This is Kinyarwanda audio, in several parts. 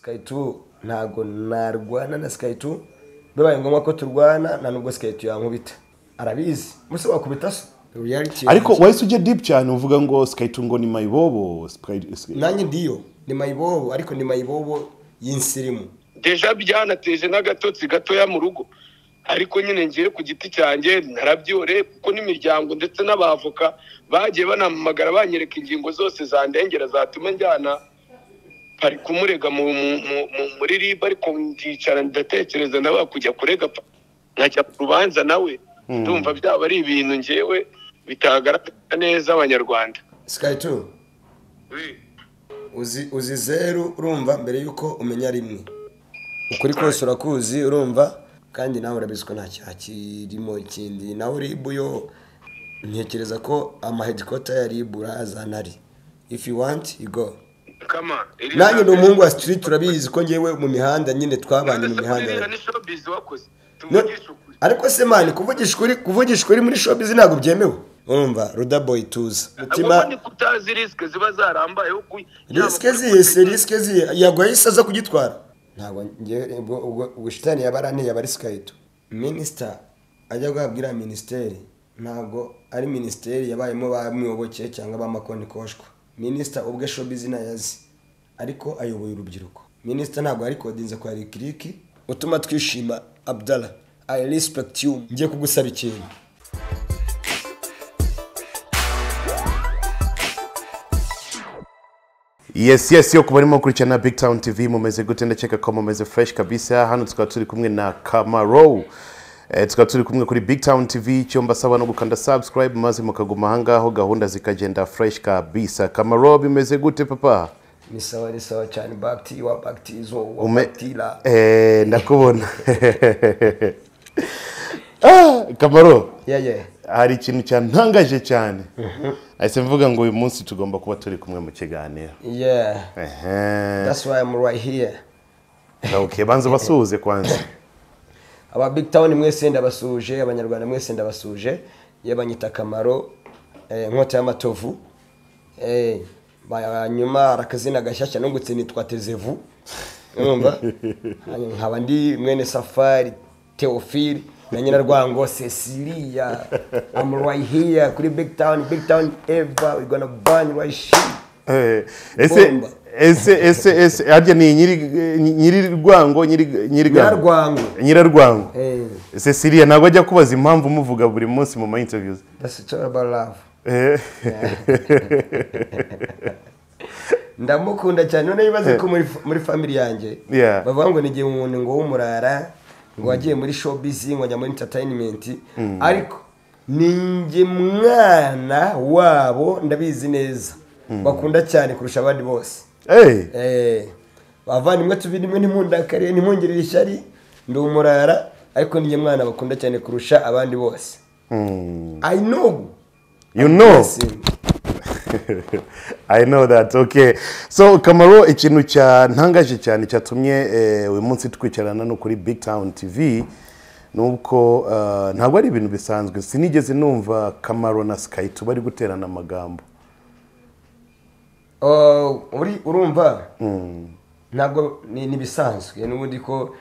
Sky 2 ntago narwana na Sky 2 bibaye ngombwa ko turwana na nubwo Sky 2 yankubita arabizi muse wakubita so reality ariko wahise ujye deep cyane uvuga ngo Sky 2 ngo ni mayibobo nanjye ndiyo ni mayibobo ariko ni mayibobo y'insirimu deja byanateje n'agatotsi gatoya mu rugo ariko nyine ngiye ku giti cyanjye narabyore kuko n'imiryango ndetse n'abavoka bagiye banamagara banyereka ingingo zose zandengera zatuma njyana pari kumurega muri riba ariko ndicara ndatekereza ndaba kujya kurega nkajya ku rubanza nawe ndumva byaba ari ibintu ngewe bitagaragara neza abanyarwanda. Sky 2 uzi zero urumva mbere yuko umenya rimwe ukuri kose urakuzi urumva kandi nawe urabizi ko nta cyakirimo ikindi nawe ribu yo ntekereza ko ama headquarter ya ribu razanari if you want you go come on nanjye no mungu wa street urabizi ko ngewe mu mihanda nyine twabanye mu mihanda ariko se mani kuvugisha kuri muri showbiz ntago byemewe urumva Ruda Boy tuza mutima ni kutazi risk ziba zarambaye uko risk ziye yagoye isaza kugitwara ntago nge ubushitani yabarane yabari Sky 2 minister ajya guhabwira ministeri ntago ari ministeri yabayemo bamwiyoboke cyangwa bamakoni koshwa minister ubwe showbiz nayazi ariko ayoboye urubyiruko minister ntago ari kodinze kwa Rikiriki utuma twishima Abdallah I respect you ngiye kugusaba ikintu yes yo kubarimo kurikirana Big Town TV mumeze gute ndakeka ko mumeze fresh kabisa hano tukaba turi kumwe na Camaro tukaba turi kumwe kuri Big Town TV cyo mbasaba no gukanda subscribe maze mukaguma hangaho gahunda zikagenda fresh kabisa. Camaro bimeze gute papa? Ni sawa cyane bakti wa bakti zo wa baktila ndakubona Camaro yeah hari ikintu cyantangaje cyane ahise mvuga ngo uyu munsi tugomba kuba turi kumwe mu kiganiro that's why I'm right here. Okay banza basuhuze kwanza aba Big Town mwese ndabasuje abanyarwanda mwese ndabasuje yabanyita Camaro nkota y'amatovu nyuma arakazina gashyashya nungutse nitwa Tezevu urumva nkaba ndi mwene Safari Theophile na nyina Rwango Cecilia. I'm right here kuri Big Town ever we gonna burn right shit. ese arya ni nyiri Rwango Rwango Cecilia ntabwo ajya kubaza impamvu muvuga buri munsi mu interviews. That's all about love. Ndamukunda cyane none yibaze ko muri family yanjye bavuga ngo nigiye umuntu ngo w'umurara ngo wagiye muri showbiz ngo njya muri entertainment ariko ninjye mwana wabo ndabizi neza bakunda cyane kurusha abandi bose bavana imwe tubiri imwe ntimundakariye ntimungirire ishyari ndi umurara ariko ninjye mwana bakunda cyane kurusha abandi bose. I know you know I know that. Okay, so Camaro ikintu cyantangaje cyane cyatumye uyu munsi twicarana no kuri Big Town TV nuko ntabwo ari ibintu bisanzwe sinigeze numva Camaro na Sky 2 bari guterana amagambo. Urumva ntabwo ni bisanzwe n'ubundi ko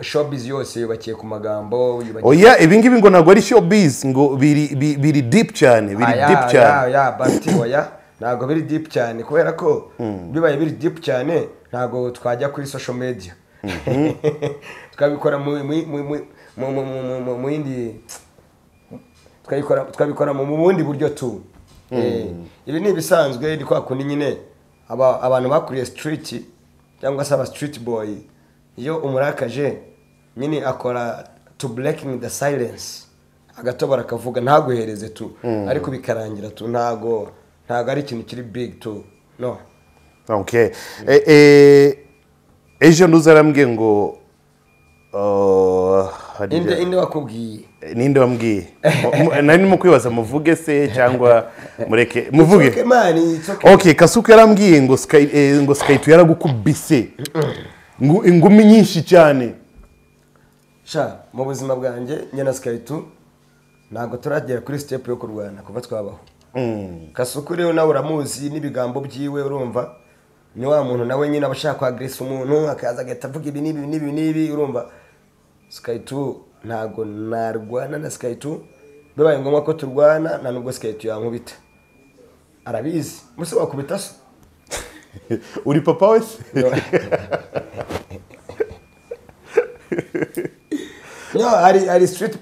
showbiz yose yubakiye ku magambo oya ibingibi ngo ntabwo ari showbiz ngo biri deep cyane ntabwo biri deep cyane kubera ko bibaye biri deep cyane ntabwo twajya kuri social media twabikora mu yindi twabikora mu bundi buryo tu ibi ni bisanzwe ni kwa kundi nyine abantu bakuriye street cyangwa se aba street boy iyo umurakaje nyine akora to breaking the silence agatobora akavuga ntaguhereze tu ariko bikarangira tu ntago ari ikintu kiri big tu no. Okay, ejo nuzarambye ngo inde wakubwiye ninde wambwiye nari mu kwibaza muvuge se cyangwa mureke muvuge okay Kasuku yarambwiye ngo Sky 2 yaragukubise ingumi nyinshi cyane mu buzima bwanjye nyina Sky 2 ntago turagera kuri step yo kurwana kuva twabaho. Kasuku rero nawe uramuzi n'ibigambo byiwe urumva ni wa muntu nawe nyine abashaka kwagresa umuntu akaza agahita avuga ibi n'ibi urumva Sky 2 ntago narwana na Sky 2 bibaye ngombwa ko turwana na nubwo Sky 2 yankubita arabizi muso wakubita so uri papa wese no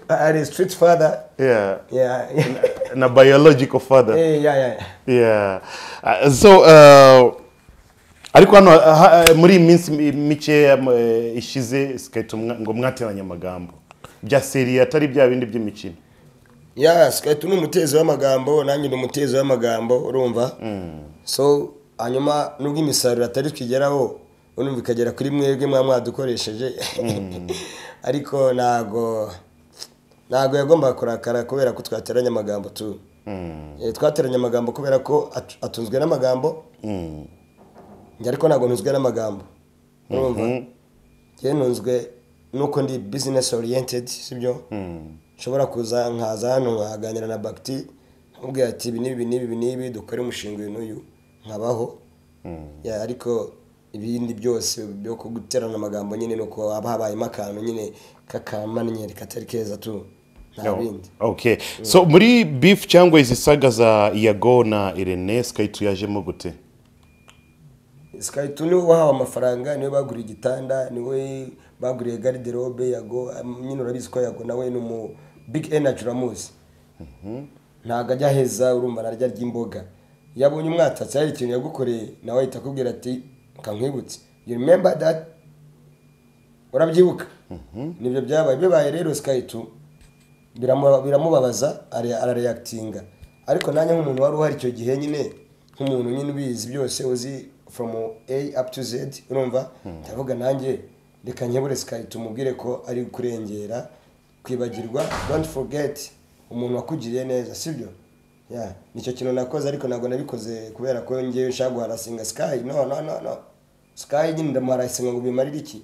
ari street father yeah na biological father yeah so ariko hano muri minsi mike ishize Sky 2 ngo mwateranya amagambo bya serie atari bya bindi by'imikino Sky 2 n'umutezi w'amagambo nanjye n'umutezi w'amagambo urumva so hanyuma nubwo imisaruro atari twigeraho urumva ikagera kuri mwebwe mwadukoresheje ariko nago yagomba kurakara kubera ko twateranya amagambo tu twateranya amagambo kubera ko atunzwe n'amagambo njye ariko nago ntunzwe n'amagambo urumva njye ntunzwe nuko ndi business oriented sibyo nshobora kuza nkaza hano nkaganira na Bakti nkubwira ati ibi nibi dukore umushinga uyu nkabaho ariko ibindi byose byo kuguterana amagambo nyine nuko aba habayemo akantu nyine kakamanyeri katari keza tu nta bindi. Okay, so muri beef cyangwa izi saga za Yago na Irene Sky 2 yajemo gute? Sky 2 niwe wahawe amafaranga, niwe baguriye igitanda, niwe baguriye garderobe. Yago nyine urabizi ko Yago nawe ni mu big energy ramuzi. Ntago ajya heza, urumva narya ry'imboga. Yabonye umwatatsi hari ikintu yagukoreye nawe ahita akubwira ati kankwibutse, you remember that? Urabyibuka? Nibyo byabaye rero Sky 2 biramubabaza, arareactinga. Ariko nanjye nk'umuntu wari uhari icyo gihe nyine, nk'umuntu nyine ubizi byose, uzi from A up to Z, urumva? Ndavuga nanjye reka nkebure Sky 2 mubwire ko ari kurengera kwibagirwa, don't forget umuntu wakugiriye neza, sibyo? Nicyo kintu nakoze, ariko nago nabikoze kubera ko ngiye nshaka guharasinga Sky. No Sky nyine ndamuharasinga ngo bimarire iki?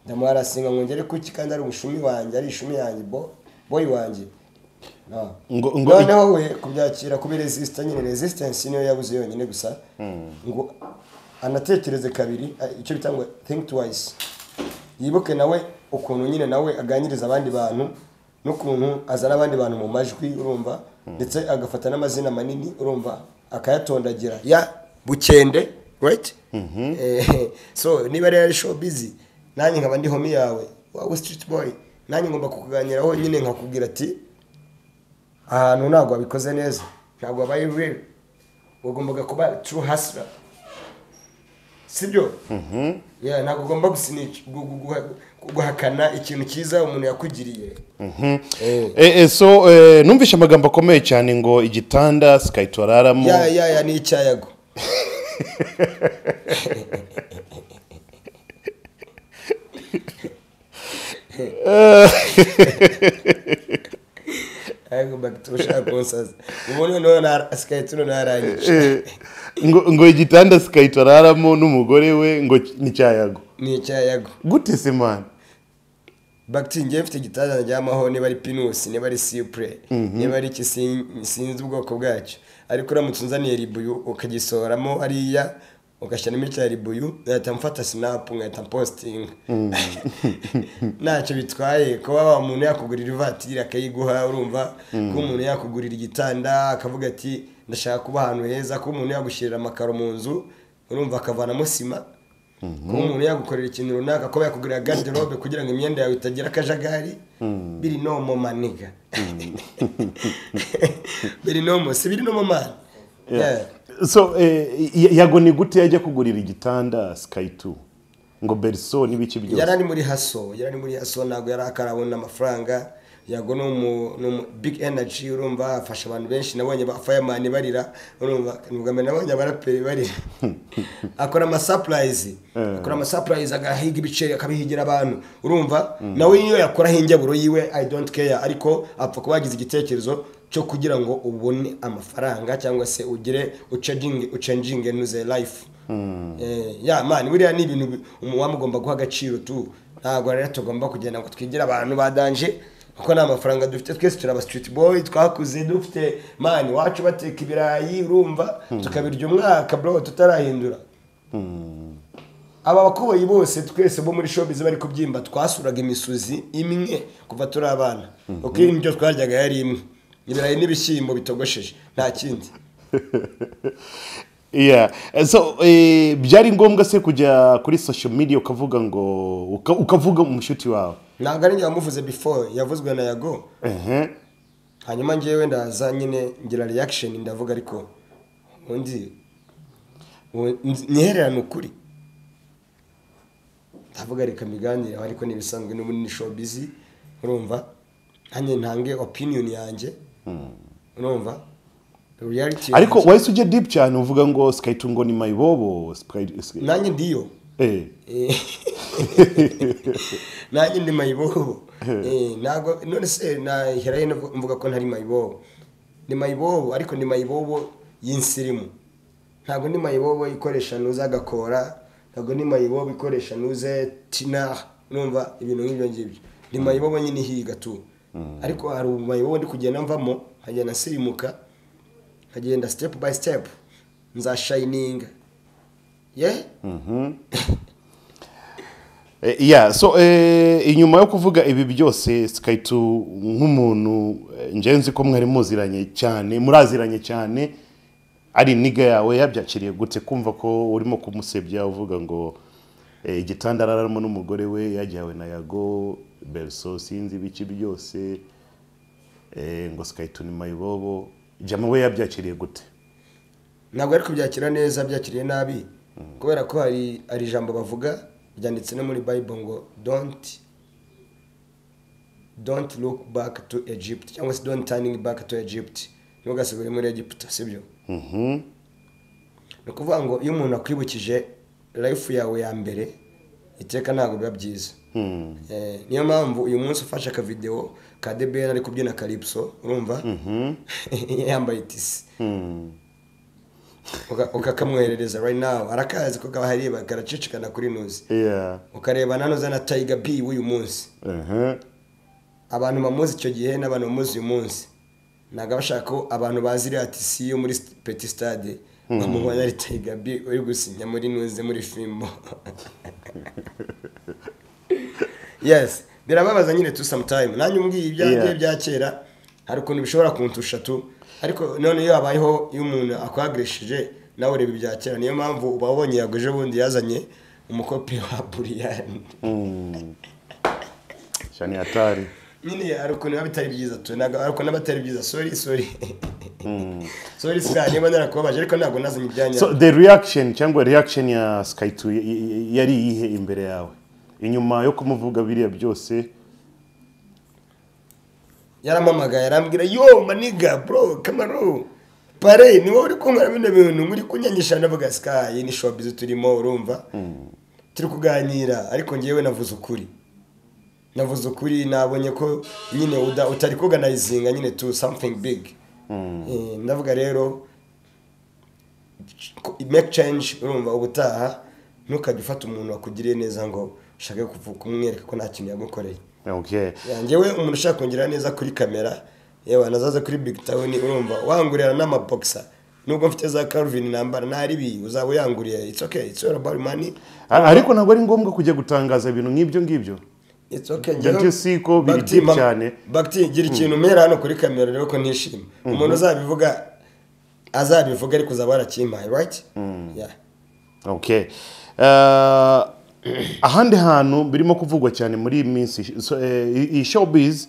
Ndamuharasinga ngo ngere kuki kandi ari umushumi wanjye, ari ishumi yanjye, boy wanjye. Noneho we kubyakira kubi resistance niyo yabuze yonyine gusa, ngo anatekereze kabiri, icyo bitangwa think twice. Yibuke nawe ukuntu nyine nawe aganiriza abandi bantu, n'ukuntu azana abandi bantu mu majwi, urumva? Ndetse agafata n'amazina manini, urumva? Akayatondagira Bukende, right? So niba rero show busy, nanjye nkaba ndi homie yawe, wawe street boy, nanjye ngomba kukuganiraho nyine nkakubwira ati ahantu ntabwo wabikoze neza, ntabwo wabaye real, ugomba kuba true hustler, sibyo? Ntabwo ugomba guhakana ikintu cyiza umuntu yakugiriye. So numvishe amagambo akomeye cyane ngo igitanda Sky 2 araramo. Ni icyayago. Ayo baktusha konsaza. Umuntu no Sky 2 narangije. Ngo igitanda Sky 2 araramo n'umugore we ngo ni cyayago. Ni icyayago. Gute se man? Bakti ngiye mfite igitanda najyamaho, niba ari Pinus, niba ari Cypre, niba ari sinzi ubwoko bwacyo. Ariko uramutse unzaniye ribuyu ukagisoramo ariya ugashyiramo icya ribuyu, ngahita mfata snap ngahita posting. Ntacyo bitwaye kuba wa muntu yakugurira ivatiri akayiguha, urumva? Ko umuntu yakugurira igitanda akavuga ati ndashaka kuba ahantu heza, ko umuntu yagushyirira amakaro mu nzu, urumva? Akavanamo sima. Ko umuntu yagukorera ikintu runaka, ko yakugurira garderobe kugira ngo imyenda yawe itagira akajagari, biri no mu maniga. Biri no si biri no mu man. So Yago ni gute yajya kugurira igitanda Sky 2 ngo Berso n'ibiki byose? Yarani muri haso ntago yarakarabona amafaranga. Yago no big energy, urumva? Afasha abantu benshi, nabonye ba fireman barira, urumva? Nubwo nabonye abaraperi barira. Akora ama surprise, agahiga ibiceri akabihigira abantu, urumva? Nawe iyo yakora hinjaburo yiwe I don't care, ariko apfa kubagiza igitekerezo cyo kugira ngo ubone amafaranga cyangwa se ugire uchanging nuze life. Man, buriya ni ibintu wamugomba guha agaciro tu. Ntabwo rero tugomba kugenda ngo twigira abantu badanje kuko nta mafaranga dufite. Twese turaba street boy, twakuze dufite man wacu bateka ibirayi, urumva? Tukabirya umwaka bro tutarahindura. aba bakuboyi bose twese bo muri showbiz bari kubyimba twasuraga imisuzi imwe kuva turi abana uko ibyo twaryaga yari imwe ibirayi n'ibishyimbo bitogosheje nta kindi. Yeah. So byari ngombwa se kujya kuri social media ukavuga ngo ukavuga umushuti wawe? Ntabwo ari njye wamuvuze before, yavuzwe na Yago. Hanyuma njyewe ndaza nyine ngira reaction ndavuga ariko undi nihererana ukuri. Ndavuga reka miganire ariko nibisanzwe no muri showbiz urumva hanye ntange opinion yanjye. Urumva reality ariko wahise ujya deep cyane uvuga ngo Skyto ngo ni mayibobo nanjye ndiyo nanjye ndi mayibobo ntago none se naheraye mvuga ko ntari mayibobo, ni mayibobo ariko ni mayibobo y'insirimu, ntago ni mayibobo ikoresha nuza agakora, ntago ni mayibobo ikoresha nuze tina numva ibintu nk'ibyo ngibyo, ni mayibobo nyine higa tu. Ariko hari mayibobo ndi kugenda mvamo nkagenda nsirimuka nkagenda step by step nza shining yeah. So inyuma yo kuvuga ibi byose Skyto nk'umuntu ngenzi ko mwari muraziranye cyane ari niga yawe yabyakiriye gute kumva ko urimo kumusebya uvuga ngo igitanda araramo n'umugore we yajyawe na Yago Belso sinzi ibiki byose ngo Skyto ni mayibobo, jama we yabyakiriye gute? Ntabwo ari kubyakira neza, byakiriye nabi kubera ko hari ijambo bavuga ryanditse no muri Bible ngo don't look back to Egypt cyangwa se don't turning back to Egypt, ntugasubire muri Egypt, sibyo? No kuvuga ngo iyo umuntu akwibukije life yawe ya mbere iteka ntabwo biba byiza. Niyo mpamvu uyu munsi ufashe aka video ka DBN ari kubyina Calypso urumva yambaye tisi ukakamwoherereza right now arakazi ko kahareba karacicikana kuri news ukareba nanoza na Tiger B w'uyu munsi abantu bamuzi icyo gihe n'abantu bamuzi uyu munsi naga bashaka ko abantu baziri ati yo muri Petit Stade bamubona ari Tiger B uri gusinya muri news muri filmo. Yes, birababaza nyine tu sometime nanyu mbwiye ibyanjye bya kera hari ukuntu bishobora kuntusha tu, ariko none iyo abayeho iyo umuntu akwagresheje nawe ureba ibya kera. Niyo mpamvu ubabonye yagoje bundi yazanye umukopi wa Brian Shani atari nyine hari ukuntu bitari byiza tu, ariko n'abatari byiza sorry sorry sika niba narakubabaje ariko ntabwo nazanye ibyanya. So the reaction cyangwa reaction ya Skyto yari yihe imbere yawe inyuma yo kumuvuga biriya byose? Yaramamaga yarambwira yo maniga bro Kamaro pare ni wowe uri kunkora bino bintu muri kunyanyisha navuga Sky ni showbiz turimo urumva turi kuganira, ariko ngiyewe navuze ukuri nabonye ko nyine utari kuganizinga nyine to something big. Ndavuga rero make change urumva ubutaha ntukajya ufata umuntu wakugiriye neza ngo ushake kumwereka ko nta kintu yagukoreye. Okay. Yangewe umuntu ushaka kongera neza kuri kamera yewe nazaza kuri Big Town urumva wangurira n'amaboxer nubwo mfite za Calvin nambara naribi uzaba yanguriye, it's okay, it's all about money. Ariko ntabwo ari ngombwa kujya gutangaza ibintu ngibyo It's okay. Njye siko biri deep cyane. Bakti gira ikintu mera hano kuri kamera rero ko ntishima. Umuntu azabivuga ariko uzaba arakimpaye, right? Yeah. Okay. Ahandi hantu birimo kuvugwa cyane muri minsi iyi showbiz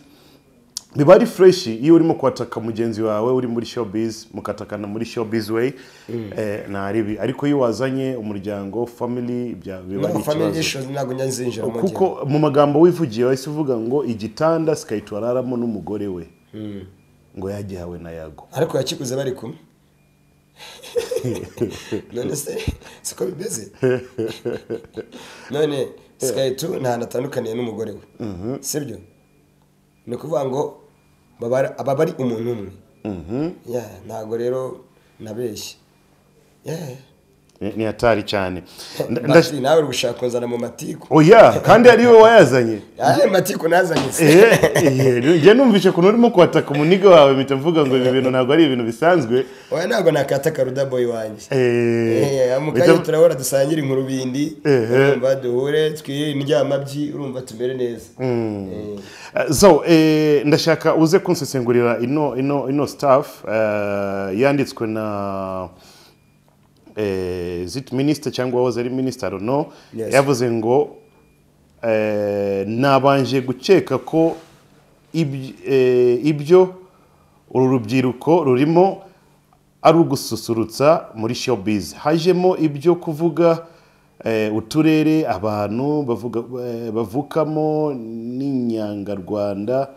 biba ari fresh iyo urimo kwataka mugenzi wawe uri muri showbiz mukatakana muri showbiz way naribi, ariko iyo wazanye umuryango family biba ari family issues ntago nyanzinjira mu kuko mu magambo wivugiye wahise uvuga ngo igitanda Skyto araramo n'umugore we ngo yagihawe na Yago, ariko yakikuze bari kumwe. None se siko bibeze none Skyto nta natandukaniye n'umugore we sibyo, ni kuvuga ngo aba bari umuntu umwe. Ntago rero nabeshye. ni hatari cyane. Nawe uri gushaka kuzana mu matiku. Oya kandi ari wowe wayazanye. Matiku nazanye. Njye numvishe kuntu urimo kwataka umuniga wawe mpita mvuga ngo ibi bintu ntabwo ari ibintu bisanzwe. Oya ntabwo nakataka Ruda boy wanjye. Amukaye turabora dusangira inkuru bindi. Urumva duhure twindyamabyi urumva tumere neza. So ndashaka uze kunsesengurira ino staff yanditswe na zit minister cyangwa was ari minister I don't know. Yavuze ngo nabanje gukeka ko ibyo uru rubyiruko rurimo ari ugususurutsa muri showbiz. Hajemo ibyo kuvuga uturere abantu bavukamo n'inyangarwanda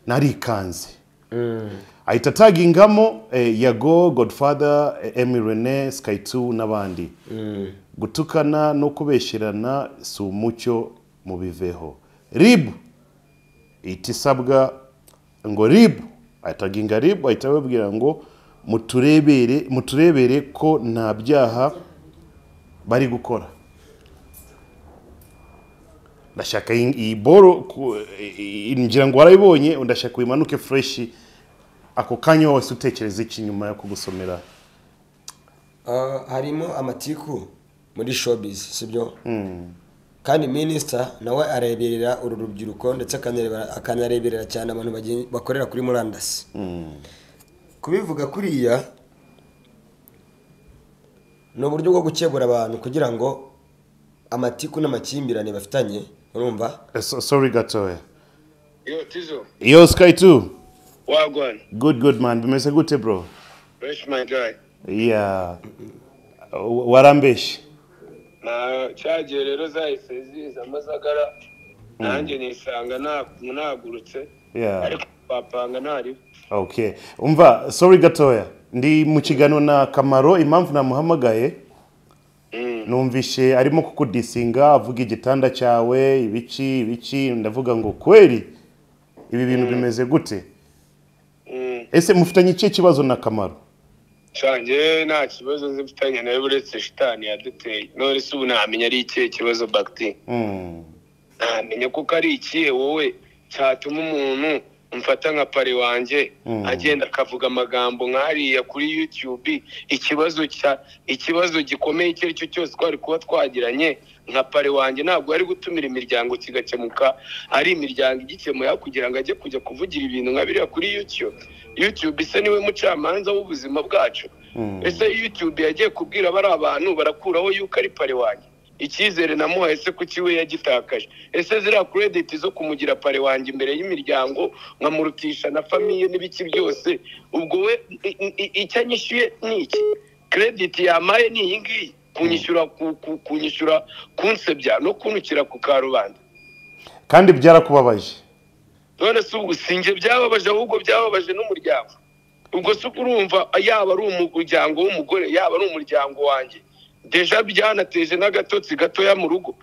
narikanze. Ahita tagingamo Yago, Godfather, Emi Rene, Sky 2 n'abandi. Gutukana no kubesherana si umucyo mu biveho. Rib itisabwa ngo Rib ahitaginga Rib ahita babwira ngo muturebere ko nta byaha bari gukora. Ndashaka iyi boro ngira ngo warayibonye ndashaka uyimanuke fresh ako kanya wose utekereza iki nyuma yo kugusomera. Harimo amatiku muri showbiz sibyo? Kandi minister nawe areberera uru rubyiruko ndetse akanareberera cyane abantu bakorera kuri murandasi. Kubivuga kuriya no buryo bwo gukebura abantu kugira ngo amatiku n'amakimbirane bafitanye urumva. Sorry Gatoya. Yo Tizo. Yo Sky 2. Wagwan. Good man. Bimeze gute bro? Fresh my guy. Yeah. Warambesh. Na cyagiye rero zahise ziza amazagara. Nanjye nisanga nagurutse. Yeah. Ariko bapanga ntari. Okay. Umva, sorry Gatoya. Ndi mu kiganiro na Kamaro impamvu namuhamagaye. Numvishe arimo kukudisinga avuga igitanda cyawe ibiki ndavuga ngo kweri ibi bintu bimeze gute? Ese mufitanye iki kibazo na Kamaro? Cyanje nta kibazo zifitanye nawe buretse shitani yaduteye. None se ubu namenya ari iki kibazo bakti. Namenya kuko ari iki wowe cyatuma umuntu umfata nka pare wanje agenda akavuga amagambo nkariya kuri YouTube. Ikibazo gikomeye icyo cyo cyose twari kuba twagiranye nka pare wanje ntabwo ari gutumira imiryango kigakemuka ari imiryango igikemuye kugira ngo ajye kujya kuvugira ibintu nkabiriya kuri YouTube ise niwe mucamanza w'ubuzima bwacu. Ese YouTube yagiye kubwira bari abantu barakuraho yuko ari pare wanje. Icyizere namuhaye se kuki we yagitakaje. Ese zira credit zo kumugira pare wanje imbere y'imiryango nkamurutisha na famille n'ibiki byose ubwo we icyanyishyuye niki credit yamaye ni yingi kunyishyura kunsebya no kunukira ku karubanda kandi byarakubabaje. None se ubwo singe byababaje ahubwo byababaje n'umuryango. Ubwo se urumva yaba ari umuryango w'umugore yaba ari umuryango wanjye deja byanateje n'agatotsi gatoya mu rugo.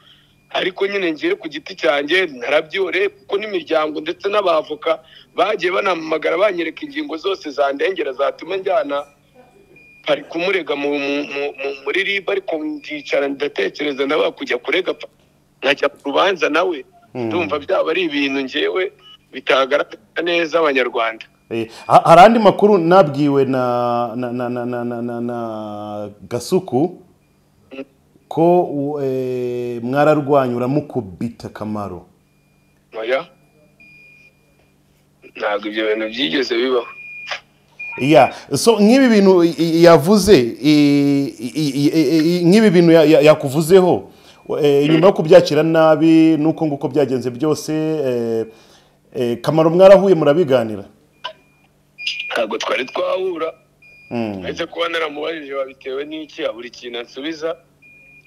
Ariko nyine ngiye ku giti cyanjye narabyore kuko n'imiryango ndetse n'abavoka bagiye banamagara banyereka ingingo zose zandengera zatuma njyana pari kumurega muri RIB ariko ndicara ndatekereza nawe kujya kurega nkajya kubanza nawe ndumva byaba ari ibintu ngewe bitagaragara neza abanyarwanda. Hari andi makuru nabwiwe na Gasuku ko mwararwanya uramukubita Kamaro. Oya ntabwo ibyo bintu byigeze bibaho. So nk'ibi bintu yavuze nk'ibi bintu yakuvuzeho nyuma yo kubyakira nabi nuko nguko byagenze byose Kamaro mwarahuye murabiganira? Ntabwo twari twahura. Ese kuba naramubajije babitewe n'iki buri kintu ansubiza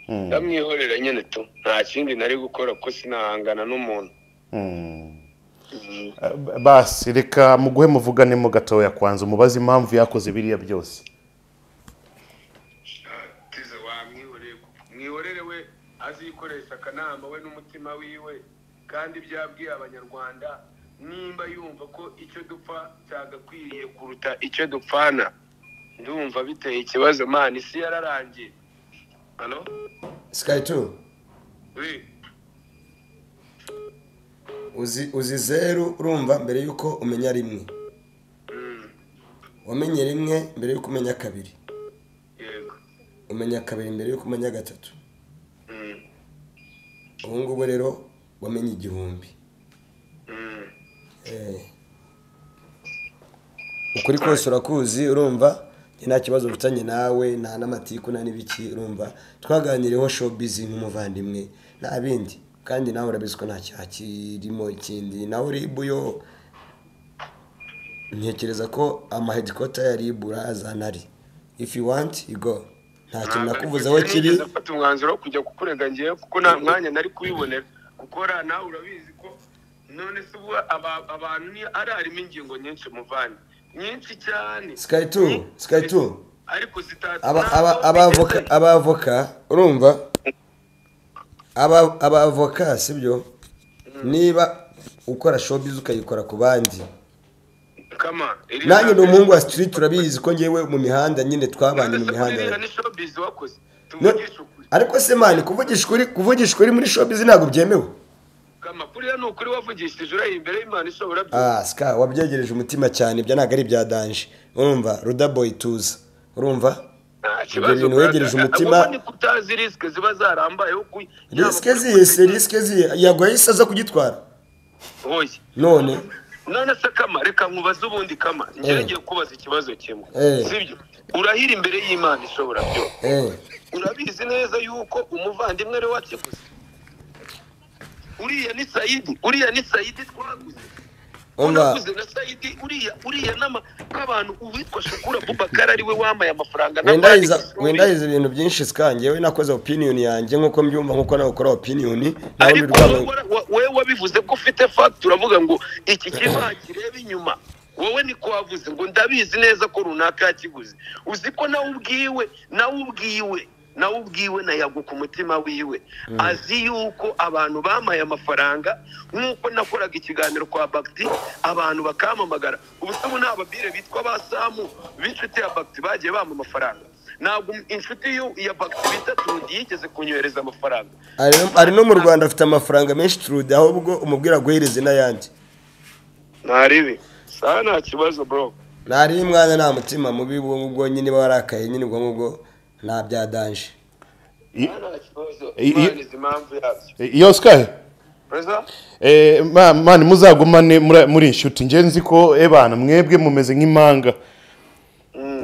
ndamwihorera nyine tu nta kindi nari gukora ko sinahangana n'umuntu. Basi reka muguhe muvugane mu Gatoya kwanza umubaze impamvu yakoze biriya byose. Tizo mwihorere we azikoresha akanama we n'umutima wiwe kandi byabwiye abanyarwanda nimba yumva ko icyo dupfa cyagakwiriye kuruta icyo dupfana ndumva biteye ikibazo man, isi yararangiye. Halo Sky 2 oui uzi zeru urumva mbere yuko umenya rimwe. Wamenye rimwe mbere yuko umenya kabiri. yego Umenya kabiri mbere yuko umenya gatatu. Ubu ngubu rero wamenye igihumbi. Ukuri kose urakuzi urumva, nta kibazo ufitanye nawe, nta n'amatiku nta n'ibiki urumva. Twaganiriyeho showbiz nk'umuvandimwe nta bindi, kandi nawe urabizi ko nta cyakirimo ikindi. Nawe Ribu yo ntekereza ko headquarter ya Ribu azanari. If you want you go. Nta kintu nakuvuzeho kiri. Nafata umwanzuro wo kujya kukurega ngiye kuko nta mwanya nari kubibonera. Gukora nawe urabizi ko none se ubu abantu ni ararimo ingingo nyinshi muvanye. Nyinshi cyane. Sky 2 ariko abavoka urumva, abavoka sibyo, niba ukora showbiz ukayikora ku bandi. Nanjye ni umuhungu wa street, urabizi ko ngewe mu mihanda nyine twabanye mu mihanda. Ariko se man, kuvugisha ukuri muri showbiz ntabwo byemewe. Kuriya ni ukuri wavugishije urayi imbere y'Imana ishobora byose. Ska wabyegereje umutima cyane, ibyo ntabwo ari bya danje urumva. Ruda boy tuza urumva, ibyo bintu wegereje umutima. Ni kutazi risk ziba zarambayeho risk ziye yagoye isaza kugitwara. Oye none se Kama, reka nkubaze ubundi Kama, ngiye kubaza ikibazo kimwe sibyo. Urahira imbere y'Imana ishobora byose. Urabizi neza yuko umuvandimwe ari wakiguze. Uriya ni Saidi twaguze. Unaguze na Saidi uriya n'abantu uwitwa Shukura Bubakar ari we wamaye amafaranga wendahiza ibintu byinshi skange. We nakoze opinion yanjye nkuko mbyumva, nkuko nawe ukora opinion. Wewe wabivuze ko ufite fact, uravuga ngo iki kiba kireba inyuma. Wowe niko wavuze ngo ndabizi neza ko runaka yakiguze. Uzi ko nawe ubwiwe na yago ku mutima wiwe azi yuko abantu bamaye amafaranga. Nkuko nakoraga ikiganiro kwa Bakti, abantu bakamamagara. Ubusubu n'ababire bitwa basamu b'inshuti ya Bakti bagiye bama amafaranga. Ntabwo inshuti ya Bakti bita Trudy yigeze kunyohereza amafaranga. Ari no mu Rwanda afite amafaranga menshi Trudy, ahubwo umubwira guhereze n'ayandi. Ntaribi saa nta kibazo bro. Nari mwana nta mutima mubi ubwo nyine barakaye nyine ubwo nta byadanje. Yo Sky man, muzagumane muri inshuti. Nje nzi ko ebana mwebwe mumeze nk'impanga.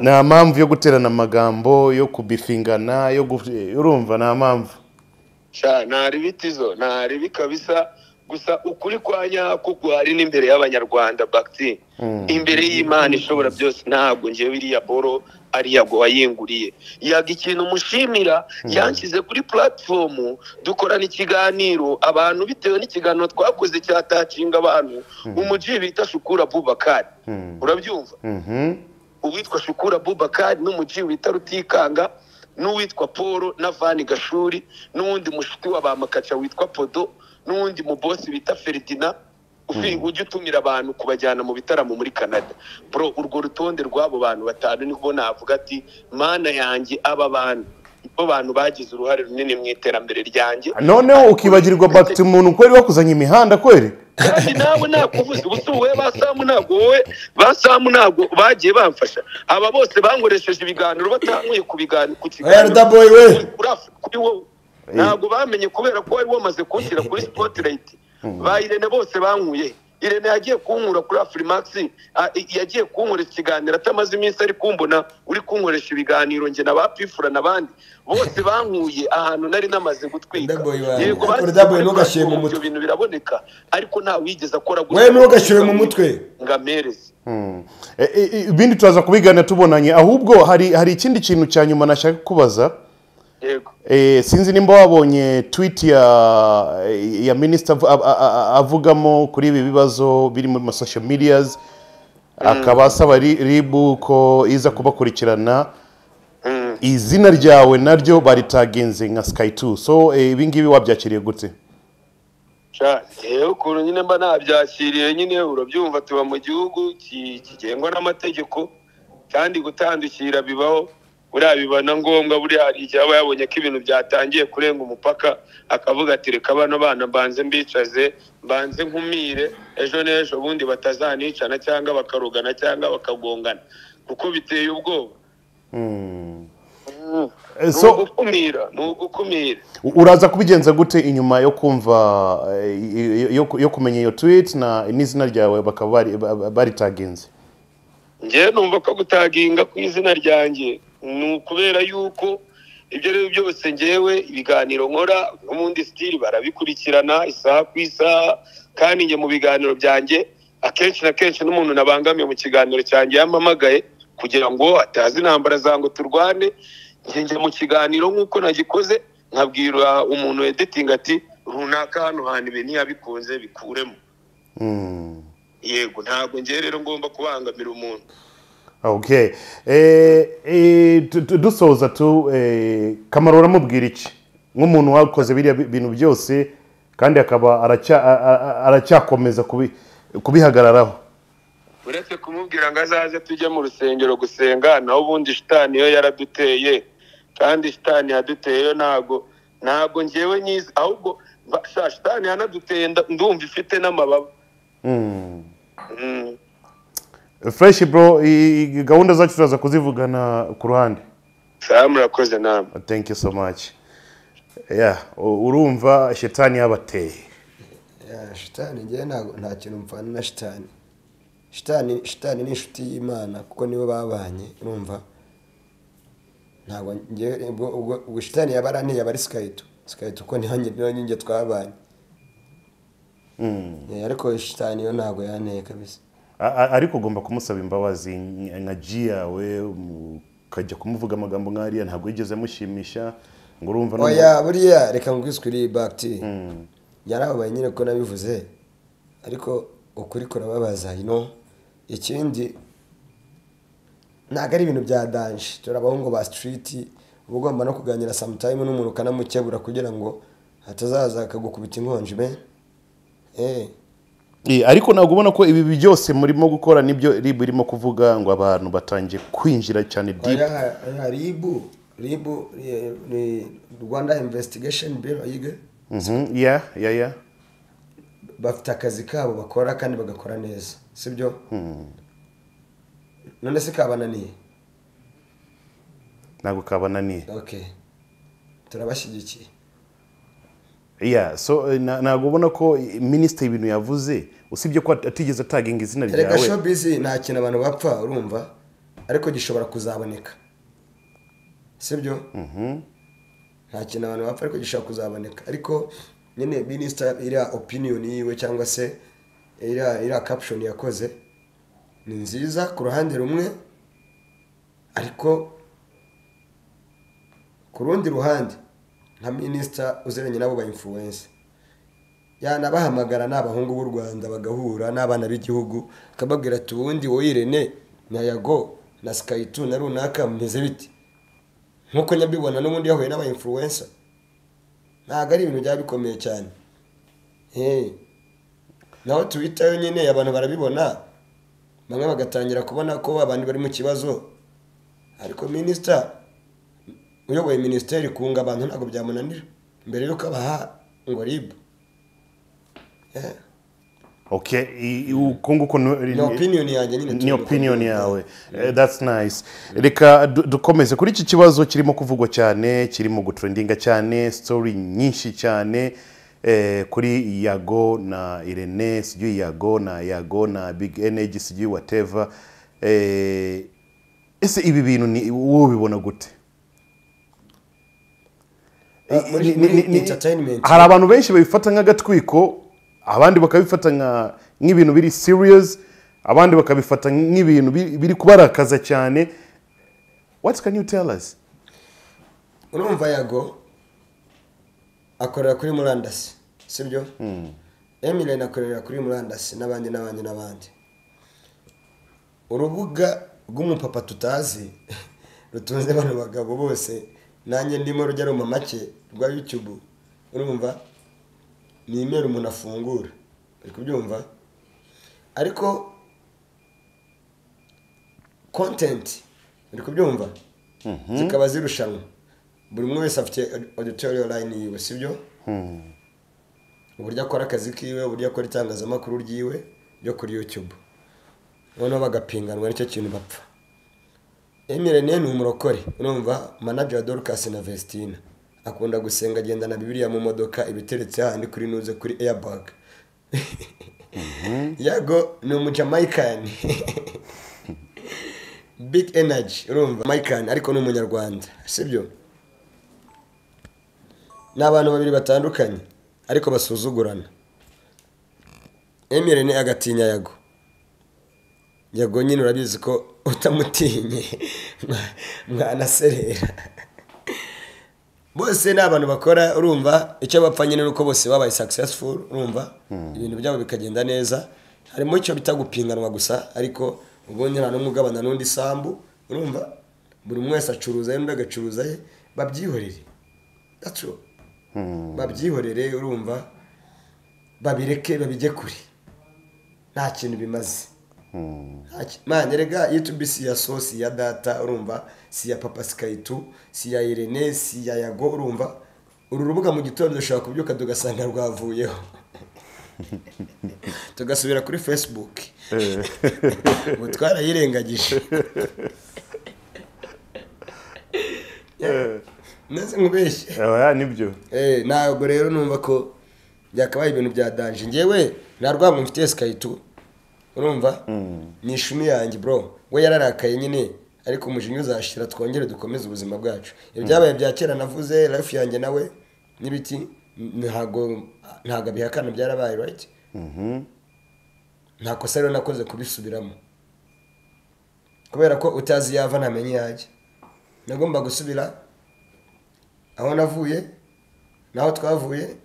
Nta mpamvu yo guterana amagambo yo kubifingana yo urumva, nta mpamvu. Ntari bitizo, ntari bikabisa. Gusa ukuri kwa nyako gwari n'imbere y'abanyarwanda Bakti, imbere y'Imana ishobora byose. Ntabwo ngewe iriya boro ari yago wayinguriye. Yaga ikintu mushimira, yanshyize kuri platform dukorana ikiganiro. Abantu bitewe n'ikiganiro twakoze cyatacinga abantu, umuji bita Shukura Bubakar urabyumva. Uwitwa Shukura Bubakar n'umuji wita Rutikanga, n'uwitwa Paul na Vani Gashuri, n'uwundi mushuti wa bamakaca witwa Podo, n'uwundi mu boss bita Ferdinand. Ujye utumira abantu kubajyana mu bitaramo muri Canada bro. Urwo rutonde rw'abo bantu batanu niho navuga ati mana yanjye, aba bantu bagize uruhare runini mu iterambere ryanjye. Noneho ukibagirwa Bakti umuntu kweri wakuzanye imihanda kweri. Kandi nawe nakuvuze ubusuwe basamu ntabwo bagiye bamfasha. Aba bose bankoresheje ibiganiro batankuye ku kiganiro kuri wowe. Ntabwo bamenye kubera ko wari wamaze kunshyira kuri Spotlight. Ba Irene bose bankuye. Irene yagiye kunkura kuri Afrimax, yagiye kunkora ikiganiro atamaze iminsi ari kumbona uri kunkoresha ibiganiro nge na bapifura n'abandi bose bankuye ahantu nari namaze gutwika. Yego Daboy ntugashyire mu mutwe, ibintu biraboneka ariko nta wigeze akora. Wewe ntugashyire mu mutwe ngamereze. Ibindi turaza kubigana tubonanye. Ahubwo hari ikindi kintu cya nyuma nashaka kubaza. Yego. Sinzi nimba wabonye tweet ya minister avugamo kuri ibi bibazo biri muri social medias, akaba asaba Ribu ko iza kubakurikirana. Izina ryawe naryo baritagenze nka Sky 2. So ibi ngibi wabyakiriye gute? Ukuntu nyine mba nabyakiriye nyine urabyumva, tuba mu gihugu kigengwa n'amategeko. kandi gutandukira bibaho buriya bibana ngombwa buriya hari igihe aba yabonye ko ibintu byatangiye kurenga umupaka akavuga ati reka bano bana mbanze mbicaze mbanze nkumire ejo n'ejo bundi batazanicana cyangwa bakarugana cyangwa bakagongana kuko biteye ubwoba. Ni ugukumira. Uraza kubigenza gute inyuma yo kumva yo kumenya iyo tweet na n'izina ryawe bakaba bari taginze? Ngiye numva ko gutaginga ku izina ryanjye ni ukubera yuko ibyo rero byose ngewe ibiganiro nkora n'ubundi style barabikurikirana isaha ku isaha, kandi nge mu biganiro byanjye akenshi na kenshi n'umuntu nabangamiye mu kiganiro cyanjye yampamagaye kugira ngo atazi intambara zango turwane, nge mu kiganiro nk'uko nagikoze nkabwira umuntu editing ati runaka hano hantu ibintu yabikunze bikuremo. Yego ntabwo ngiye rero ngomba kubangamira umuntu. Okay. Dusoza Kamaro uramubwira iki nk'umuntu wakoze biriya bintu byose kandi akaba aracyakomeza kubihagararaho? Uretse kumubwira ngo azaze tujye mu rusengero gusenga, naho ubundi shitani yo yaraduteye, kandi shitani yaduteye ntago ngewe nyizi, ahubwo shitani yanaduteye ndumva ifite n'amababa. Fresh bro, gahunda zacu turaza kuzivugana ku ruhande. Sawa, murakoze namwe. Thank you so much. Urumva shitani yabateye. Shitani ngiye nta kintu mfana na shitani. Shitani ni inshuti y'Imana kuko nibo babanye, urumva. Ntabwo ngiye ubwo shitani yabaraniye abari Skyto ko nge twabanye. Ariko shitani yo ntabwo yaneye kabisa. Ariko ugomba kumusaba imbabazi nka G yawe ukajya kumuvuga amagambo nk'ariya, ntabwo yigeze mushimisha ngo urumva no. Oya buriya reka ngwisukuri bakti. Yarabaye nyine ko nabivuze, ariko ukuri kurababaza ikindi ntago ari ibintu bya danje. Turabaho ngo ba street ugomba no kuganira sometime n'umuntu kanamukebura kugira ngo hatazaza akagukubita inkonji be. Ariko ntabwo ubona ko ibi byose murimo gukora nibyo RIB irimo kuvuga ngo abantu batangiye kwinjira cyane deep? RIB ni Rwanda Investigation Bureau yige. Yeah. Bafite akazi kabo bakora kandi bagakora neza, sibyo? None se kabananiye? Ntabwo kabananiye. Okay. Turabashyigikiye. So ntabwo ubona ko minisitiri ibintu yavuze usibye ko atigeze taginga izina ryawe? Rega showbiz nta kintu abantu bapfa, urumva, ariko gishobora kuzaboneka, sibyo? Nta kintu abantu bapfa ariko gishobora kuzaboneka, ariko nyine minister iriya opinion yiwe cyangwa se iriya caption yakoze ni nziza ku ruhande rumwe, ariko ku rundi ruhande nka minister uziranye nabo ba influence yanabahamagara n'abahungu b'u Rwanda bagahura n'abana b'igihugu akababwira ati ubundi wowe Irene na Yago na Skyto na runaka meze biti, nkuko nyabibona n'ubundi yahuye n'aba influencer. Ntago ari ibintu byabikomeye cyane. Naho Twitter yo nyine abantu barabibona, bamwe bagatangira kubona ko abandi bari mu kibazo, ariko minister uyoboye ministeri kunga abantu ntago byamunanira mbere yuko abaha ngo RIB. Okay, ukunguko ni opinion yanjye nyine. Ni opinion yawe. That's nice. Reka dukomeze kuri iki kibazo kirimo kuvugwa cyane, kirimo gutrendinga cyane, story nyinshi cyane kuri Yago na Irene, sijui Yago na Big Energy, sijui whatever. Ese ibi bintu ni wowe bibona gute? Entertainment. Hari abantu benshi babifata nk'agatwiko, abandi bakabifata nk'ibintu biri serious, abandi bakabifata nk'ibintu biri kubarakaza cyane. What can you tell us? Urumva Yago akorera kuri murandasi, sibyo? Emile akorera kuri murandasi n'abandi. Urubuga rw'umupapa tutazi rutunze bano bagabo bose, nanjye ndimo rujya mu make rwa YouTube, urumva ni email umuntu afungura, uri kubyumva? Ariko content uri kubyumva zikaba zirushanwa buri umwe wese afite auditorial line yiwe sibyo uburyo akora akazi kiwe uburyo akora itangazamakuru ryiwe ryo kuri YouTube noneho bagapinganwa nicyo kintu bapfa Emirene ni umurokore urumva manager wa Dorcas na Vestina akunda gusenga agenda na Bibiliya mu modoka ibiteretse handi kuri nuze kuri airbag Yago ni umujamaican big energy urumva Jamaican ariko ni umunyarwanda sibyo n'abantu babiri batandukanye ariko basuzugurana Emirene agatinya Yago nyine urabizi ko utamutinye mwanaserera bose n'abantu bakora urumva icyo bapfa nyine nuko bose babaye successful urumva ibintu byabo bikagenda neza harimo icyo bitagupinganwa gusa ariko ubundi nta n'umwe ugabana n'undi sambu urumva buri mwese acuruza n'undi agacuruza ye babyihorere that's true babyihorere urumva babireke babijye kure nta kintu bimaze man rega YouTube si ya sosi ya data urumva si ya Papa Skaitu si ya Irene si ya Yago urumva uru rubuga mu gitondo dushaka kubyuka tugasanga rwavuyeho tugasubira kuri Facebook mutwara yirengagije neze nkubeshye nibyo ntabwo rero numva ko byakabaye ibintu bya danje ngewe narwamwe mfite Skaitu urumva ni ishumi yanjye bro we yararakaye nyine ariko umujinya uzashira twongere dukomeze ubuzima bwacu ibyabaye bya kera navuze life yanjye nawe nibiti ntago bihakana byarabaye right nta kosa rero nakoze kubisubiramo kubera ko utazi yava ntamenye yaje nagomba gusubira aho navuye naho twavuye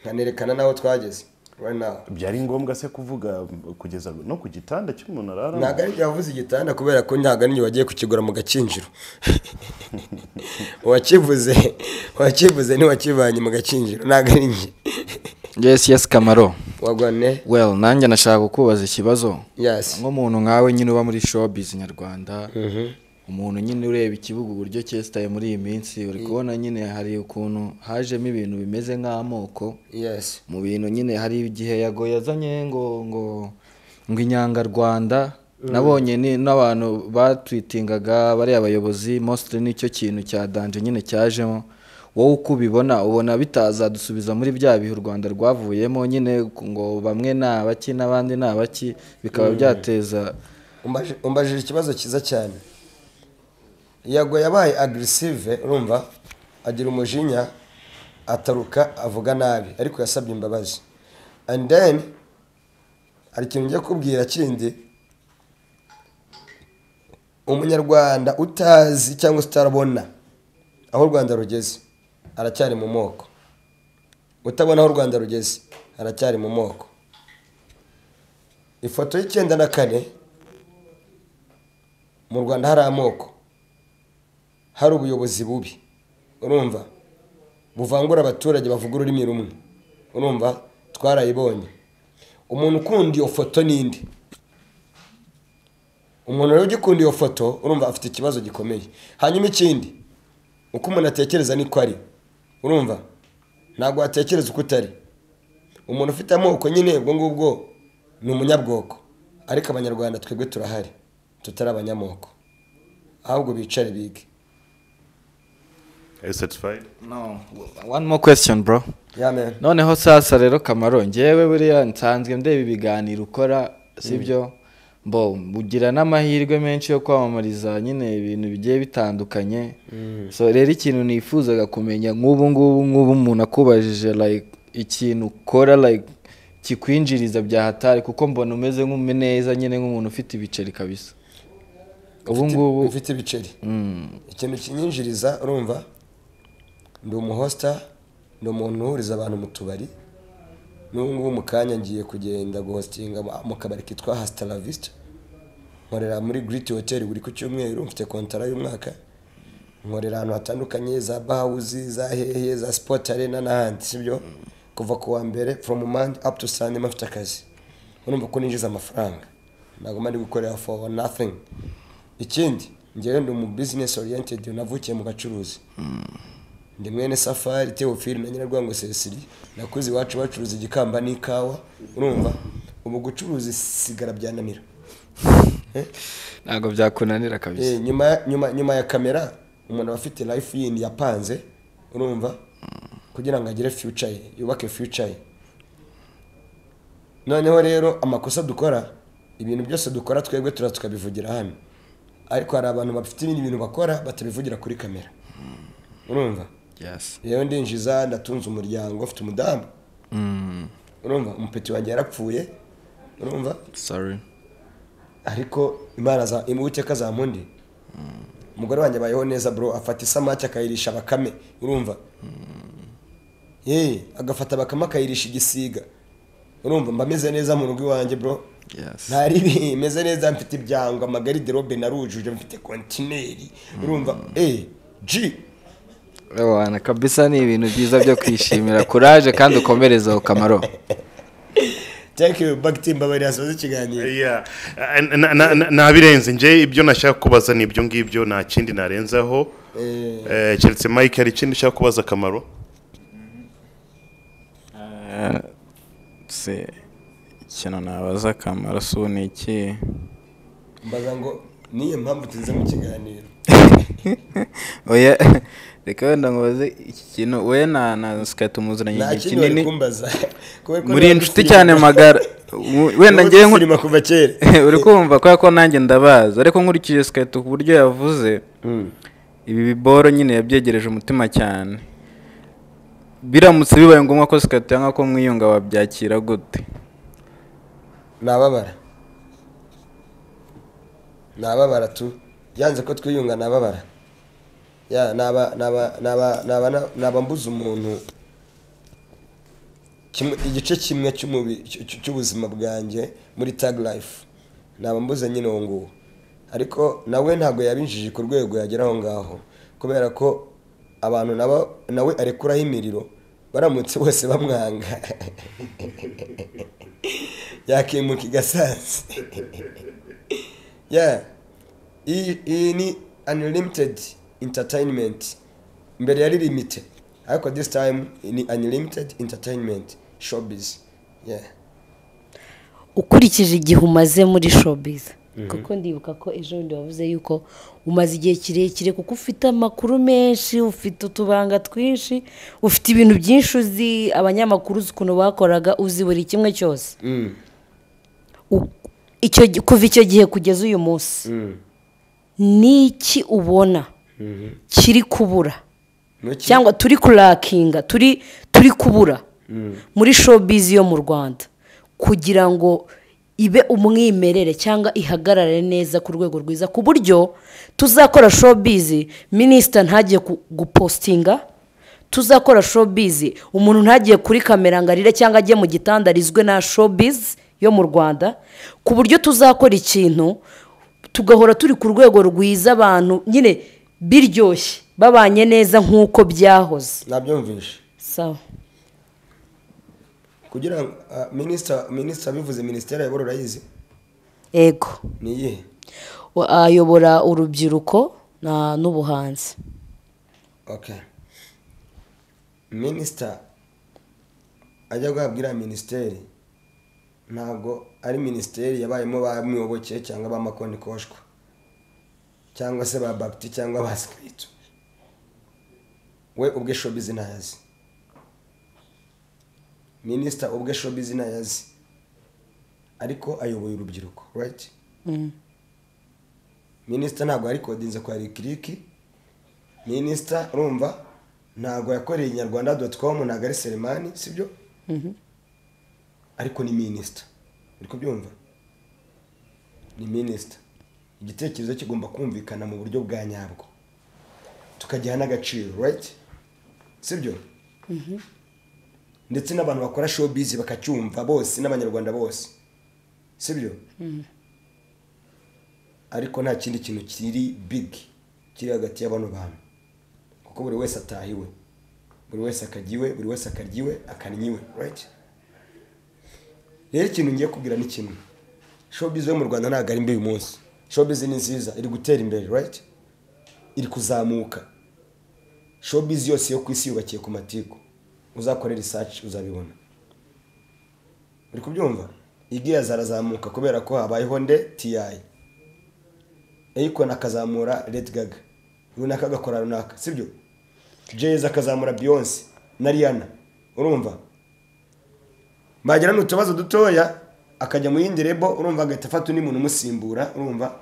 nkanerekana naho twageze right now byari ngombwa se kuvuga kugeza no ku gitanda cy'umuntu arara ntago ari yavuze igitanda kubera ko ntago ari wagiye kukigura mu gakinjiro wakivuze ni wakivanye mu gakinjiro ntago ari nje yes Kamaro wagwane well nanjye nashaka kukubaza ikibazo yes nk'umuntu nkawe nyine uba muri showbiz nyarwanda umuntu nyine ureba ikibuga uburyo cyestaye muri iyi minsi uri kubona nyine hari ukuntu hajemo ibintu bimeze nk'amoko yes mu bintu nyine hari igihe Yago yazanye ngo inyanga Rwanda nabonye n'abantu batwitingaga bari abayobozi mostly nicyo kintu cya danje nyine cyajemo wowe uko ubona bitazadusubiza muri bya bihe u Rwanda rwavuyemo nyine ngo bamwe nabaki n'abandi nabaki bikaba byateza umbajije ikibazo cyiza cyane Yago yabaye aggressive urumva agira umujinya ataruka avuga nabi ariko yasabye imbabazi and then ari kintu ngiye kubwira kindi umunyarwanda utazi cyangwa utarabona aho u Rwanda rugeze aracyari mu moko utabona aho u Rwanda rugeze aracyari mu moko ifoto y'94 mu Rwanda hari amoko hari ubuyobozi bubi urumva buvangura abaturage bavuga ururimi rumwe urumva twarayibonye umuntu ukunda iyo foto ninde umuntu rero ugikunda iyo foto urumva afite ikibazo gikomeye hanyuma ikindi uko umuntu atekereza niko ari urumva ntabwo atekereza uko utari umuntu ufite amoko nyine ubwo ngubwo ni umunyabwoko ariko abanyarwanda twebwe turahari tutari abanyamoko ahubwo bicare bige. Are you satisfied? No. One more question, bro. Yeah, man. Noneho sasa rero Kamaro ngewe buriya nsanzwe ndeba ibiganiro ukora sibyo bo bugira n'amahirwe menshi yo kwamamariza nyine ibintu bigiye bitandukanye. So rero ikintu nifuzaga kumenya nk'ubu umuntu akubajije like ikintu ukora like kikwinjiriza bya hatari kuko mbona umeze nk'umeneza nyine nk'umuntu ufite ibiceri kabisa. Ubu ngubu ufite ibiceri. Ikintu kinyinjiriza urumva ndi umuhosta ndi umuntu uhuriza abantu mu tubari n'ubu mu kanya ngiye kugenda guhostinga mu kabari kitwa Hasta La Vista nkorera muri Great Hotel buri ku cyumweru mfite kontara y'umwaka nkorera ahantu hatandukanye za Bahauzi za Hehe za Sport Arena n'ahandi sibyo kuva ku wa mbere from Monday up to Sunday mafite akazi urumva ko ninjiza amafaranga ntago mari gukorera for nothing ikindi ngewe ndi mu business oriented navukiye mu bacuruzi ndi mwene Safari Theophile na Nyirarwango Cecily nakuze iwacu bacuruza igikamba n'ikawa urumva ubu gucuruza sigara byananira ntabwo byakunanira kabisa nyuma ya kamera umuntu afite life yindi yapanze urumva kugira ngo agire future ye yubake future ye noneho rero amakosa dukora ibintu byose dukora twebwe tukabivugira hano ariko hari abantu bafite ibindi bintu bakora batabivugira kuri kamera urumva yes rero ndinjiza ndatunze umuryango ufite umudamu urumva umupeti wanjye yarapfuye urumva sorry ariko imana za imuteka za mundi umugore wanjye bayeho neza bro afata isamaki akayirisha bakame urumva agafata bakame akayirisha igisiga urumva mbameze neza mu rugo iwanjye bro yes ntari meze neza mfite ibyango amagari de robe narujuje mfite kontineri urumva G wana kabisa ni ibintu byiza byo kwishimira courage kandi ukomereza Kamaro. Thank you back team babari asoza ikiganiro. Yeah. Nabirenze nje ibyo nashaka kubaza ni ibyo ngibyo nta kindi narenzaho. Chelsea Mike hari ikindi ushaka kubaza Kamaro? Se ikintu nabaza Kamaro so ni iki? Mbaza ngo niye mpamvu tuze mu kiganiro. Oya reka wenda ngobaze iki kintu we na skate umuzuranye kinini muri inshuti cyane magara wenda ngiye nkurima kuva kera uri kumva ko nanjye ndabaza ariko nkurikije skate ku buryo yavuze ibi biboro nyine yabyegereje umutima cyane biramutse bibaye ngombwa ko skate yanga ko mwiyunga wabyakira gute? Nababara tu yanze ko twiyunga nababara ya naba mbuza umuntu igice kimwe cy'ubuzima bwanjye muri tag life naba mbuza nyine ngo ariko nawe ntago yabinjije ku rwego yageraho ngaho kubera ko abantu nawe arekuraho imiriro baramutse bose bamwanga yakimuka igasaza iyi ni unlimited entertainment mbere yari limited ariko this time ni unlimited entertainment showbiz ukurikije igihe umaze muri showbiz kuko ndibuka ko ejo ndi wavuze yuko umaze igihe kirekire kuko ufite amakuru menshi ufite utubanga twinshi ufite ibintu byinshi uzi abanyamakuru ukuntu bakoraga uzi buri kimwe cyose kuva icyo gihe kugeza uyu munsi niki ubona kiri kubura cyangwa turi kurakinga turi kubura muri showbiz yo mu Rwanda kugira ngo ibe umwimerere cyangwa ihagarare neza ku rwego rwiza ku buryo tuzakora showbiz minisita ntagiye gupostinga tuzakora showbiz umuntu ntagiye kuri kamera ngo arire cyangwa ajye mu gitanda rizwe na showbiz yo mu Rwanda ku buryo tuzakora ikintu tugahora turi ku rwego rwiza abantu nyine biryoshye babanye neza nk'uko byahoze nabyumvishe sawa kugira ngo minisita bivuze minisiteri ayobora urayizi ego ni iyihe ayobora urubyiruko n'ubuhanzi minisita ajya guhabwa minisiteri ntabwo ari minisiteri yabayemo ba mwiyoboke cyangwa ba makoni koshwa cyangwa se ba bagiti cyangwa ba sikaritu we ubwe showbiz ntayazi minisita ubwe showbiz ntayazi ariko ayoboye urubyiruko right minisita ntabwo ari kodinze kwa rikiriki minisita urumva ntabwo yakoreye inyarwanda.com ntabwo ari Selemani sibyo ariko ni minisita uri kubyumva ni minisita igitekerezo kigomba kumvikana mu buryo bwa nyabwo tukagiha n'agaciro right sibyo ndetse n'abantu bakora showbiz bakacyumva bose n'abanyarwanda bose sibyo ariko nta kindi kintu kiri big kiri hagati y'abantu bantu kuko buri wese atahiwe buri wese akagiwe buri wese akaryiwe akanyiwe right rero ikintu ngiye kubwira ni kimwe showbiz yo mu Rwanda ntabwo ari mbi uyu munsi showbiz ni nziza iri gutera imbere right iri kuzamuka showbiz yose yo ku isi yubakiye ku matiku uzakora research uzabibona uri kubyumva igiye zarazamuka kubera ko habayeho nde TI Akon akazamura Lady Gaga runaka agakora runaka sibyo Jay-Z akazamura Beyonce na Rihanna urumva bagira n'utubazo dutoya akajya mu yindi rebo urumva agahita afata undi muntu umusimbura urumva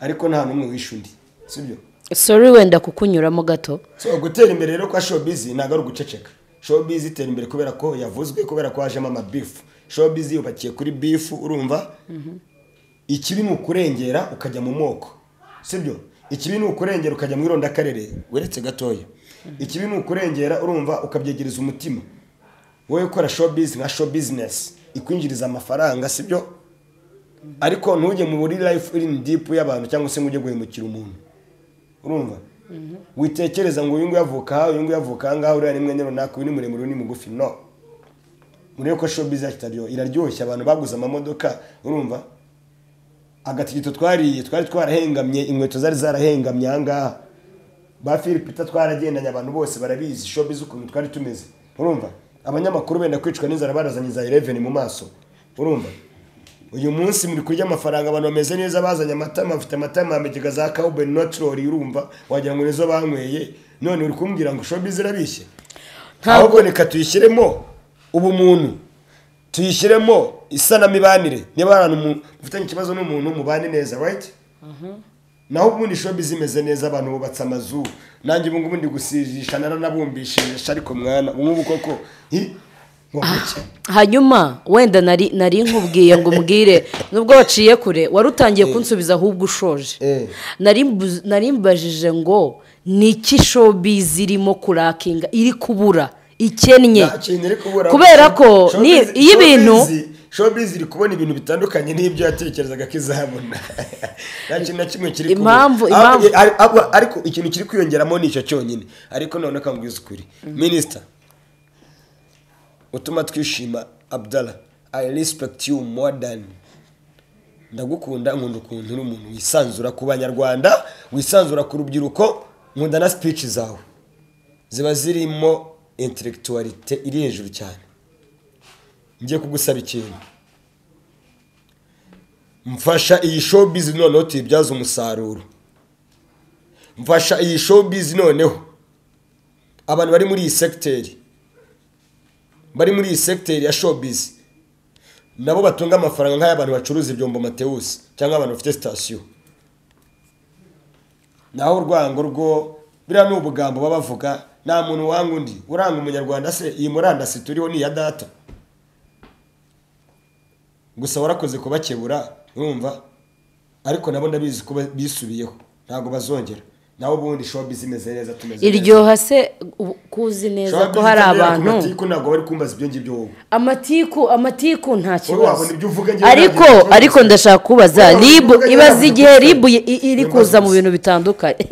ariko nta n'umwe wishundi sibyo sorry wenda kukunyuramo gato so gutera imbere rero kwa showbiz ntago ari uguceceka showbiz itera imbere kubera ko yavuzwe kubera ko hajemo ama beef showbiz yubakiye kuri beef urumva ikibi ni ukurengera ukajya mu moko sibyo ikibi ni ukurengera ukajya mu ironda karere weretse gatoya ikibi ni ukurengera urumva ukabyegereza umutima wowe ukora showbiz nka show business ikwinjiriza amafaranga sibyo ariko ntujye mu buri life iri deep y'abantu cyangwa se ngujye guhemukira umuntu urumva witekereza ngo uyu nguyu yavuka ngaho uri rimwe runaka uyu ni muremure uyu ni mugufi no muri ko showbiz iraryoshye abantu baguze amamodoka urumva agatigito twari twarahengamye inkweto zari zarahengamye ahangaha ba Philipita twaragendanye abantu bose barabizi showbiz ukuntu twari tumeze urumva abanyamakuru benda kwicwa n'inzara barazanye za 11 mu maso urumva uyu munsi muri kurya amafaranga abantu bameze neza bazanye amatama afite amatama amegega za Cowboy Natural urumva wagira ngo nizo banyweye none uri kumbwira ngo showbiz irabishye ahubwo reka tuyishyiremo ubumuntu tuyishyiremo isanamibanire niba abantu mufitanye ikibazo n'umuntu mubane neza right naho ubundi showbiz imeze neza abantu bubatse amazu nanjye ubu ngubu ndi gusijisha naranabumbishije ariko mwana ubu koko hanyuma wenda nari nkubwiye ngo umbwire nubwo waciye kure wari utangiye kunsubiza ahubwo ushoje nari mbajije ngo ni iki showbiz irimo kurakinga iri kubura ikennye kubera ko iyo ibintu showbiz iri kubona ibintu bitandukanye n'ibyo yatekerezaga ko izabona nta kintu na kimwe kiri impamvu ariko ikintu kiri kwiyongeramo ni icyo cyonyine ariko none akambwiza ukuri minister utuma twishima Abdallah I respect you more than ndagukunda nkunda ukuntu uri umuntu wisanzura ku banyarwanda wisanzura ku rubyiruko nkunda na speech zawe ziba zirimo intellectuality iri hejuru cyane ngiye kugusaba ikintu mfasha iyi showbiz noneho tuyibyaza umusaruro mfasha iyi showbiz noneho abantu bari muri iyi secteur ya showbiz nabo batunga amafaranga nk'abantu bacuruza ibyombo Mateus cyangwa abantu bafite station naho urwango rwo bira n'ubugambo babavuga nta muntu wanga undi uranga umunyarwanda se iyi murandasi turiho ni ya data gusa warakoze kubakebura urumva ariko nabo ndabizi ko bisubiyeho ntago bazongera naho ubundi showbiz imeze neza tumeze iryoha se kuzi neza ko hari abantu amatiku ntago bari kumbaza ibyo ngibyo wowe amatiku nta kibazo ariko ndashaka kubaza libu ibaza igihe libu iri kuza mu bintu bitandukanye